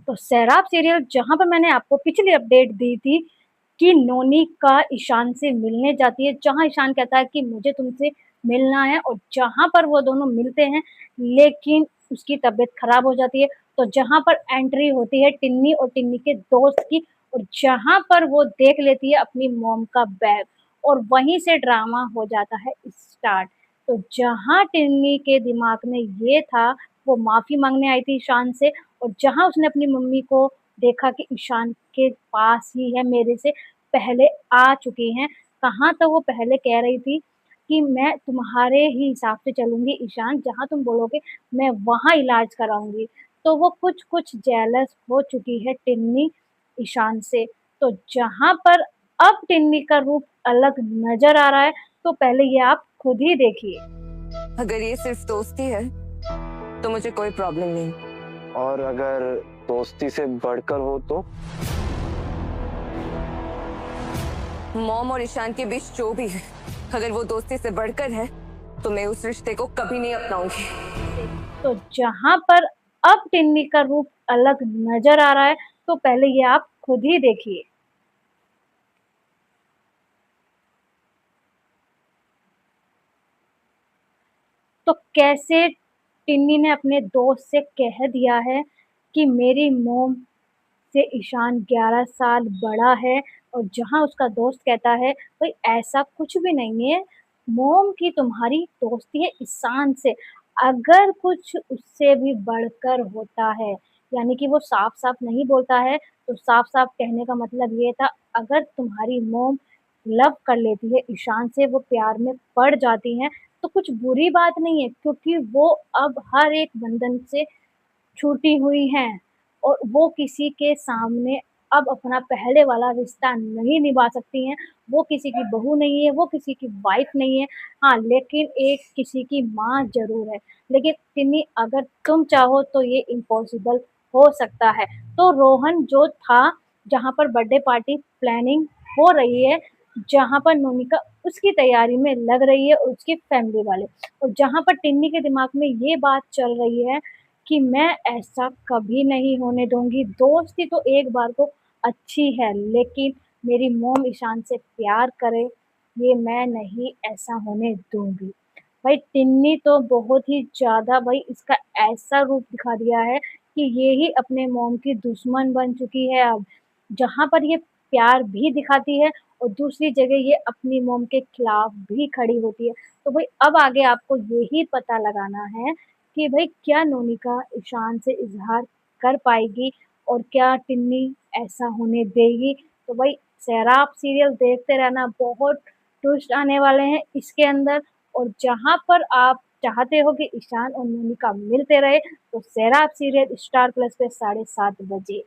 तो सैराब सीरियल जहाँ पर मैंने आपको पिछली अपडेट दी थी कि नोनी का ईशान से मिलने जाती है, जहाँ ईशान कहता है कि मुझे तुमसे मिलना है और जहाँ पर वो दोनों मिलते हैं, लेकिन उसकी तबीयत खराब हो जाती है। तो जहाँ पर एंट्री होती है टिन्नी और टिन्नी के दोस्त की और जहाँ पर वो देख लेती है अपनी मॉम का बैग और वहीं से ड्रामा हो जाता है स्टार्ट। तो जहाँ टिन्नी के दिमाग में ये था, वो माफ़ी माँगने आई थी ईशान से और जहाँ उसने अपनी मम्मी को देखा कि ईशान के पास ही है, मेरे से पहले आ चुकी हैं, कहाँ तो वो पहले कह रही थी कि मैं तुम्हारे ही हिसाब से चलूँगी ईशान, जहाँ तुम बोलोगे मैं वहाँ इलाज कराऊँगी। तो वो कुछ-कुछ जेलस हो चुकी है टिन्नी ईशान से। तो जहाँ पर अब टिन्नी का रूप अलग नज़र आ रहा है, तो पहले ये आप खुद ही देखिए। अगर ये सिर्फ दोस्ती है तो मुझे कोई प्रॉब्लम नहीं। और अगर दोस्ती से बढ़कर हो तो? मॉम और ईशान के बीच जो भी है, अगर वो दोस्ती से बढ़कर है तो मैं उस रिश्ते को कभी नहीं अपनाऊंगी। तो जहाँ पर अब टिन्नी का रूप अलग नज़र आ रहा है, तो पहले ये आप खुद ही देखिए। तो कैसे टिन्नी ने अपने दोस्त से कह दिया है कि मेरी मॉम से ईशान 11 साल बड़ा है और जहाँ उसका दोस्त कहता है भाई ऐसा कुछ भी नहीं है, मॉम की तुम्हारी दोस्ती है ईशान से, अगर कुछ उससे भी बढ़कर होता है, यानी कि वो साफ-साफ नहीं बोलता है, तो साफ-साफ कहने का मतलब ये था अगर तुम्हारी मॉम लव कर लेती है ईशान से, वो प्यार में पड़ जाती हैं, तो कुछ बुरी बात नहीं है क्योंकि वो अब हर एक बंधन से छूटी हुई हैं और वो किसी के सामने अब अपना पहले वाला रिश्ता नहीं निभा सकती हैं। वो किसी की बहू नहीं है, वो किसी की वाइफ़ नहीं है। हाँ, लेकिन एक किसी की माँ ज़रूर है। लेकिन टिन्नी अगर तुम चाहो तो ये इम्पॉसिबल हो सकता है। तो रोहन जो था, जहाँ पर बर्थडे पार्टी प्लानिंग हो रही है, जहाँ पर नोनिका उसकी तैयारी में लग रही है और उसकी फैमिली वाले और जहाँ पर टिन्नी के दिमाग में ये बात चल रही है कि मैं ऐसा कभी नहीं होने दूँगी, दोस्ती तो एक बार को अच्छी है, लेकिन मेरी मॉम ईशान से प्यार करे, ये मैं नहीं ऐसा होने दूँगी। भाई टिन्नी तो बहुत ही ज़्यादा भाई इसका ऐसा रूप दिखा दिया है कि ये ही अपने मॉम की दुश्मन बन चुकी है अब। जहाँ पर ये प्यार भी दिखाती है और दूसरी जगह ये अपनी मॉम के खिलाफ भी खड़ी होती है। तो भाई अब आगे आपको यही पता लगाना है कि भई क्या नोनिका ईशान से इज़हार कर पाएगी और क्या टिन्नी ऐसा होने देगी? तो भई सैराब सीरियल देखते रहना, बहुत ट्विस्ट आने वाले हैं इसके अंदर और जहाँ पर आप चाहते हो कि ईशान और नोनिका मिलते रहे, तो सैराब सीरियल स्टार प्लस पे 7:30 बजे।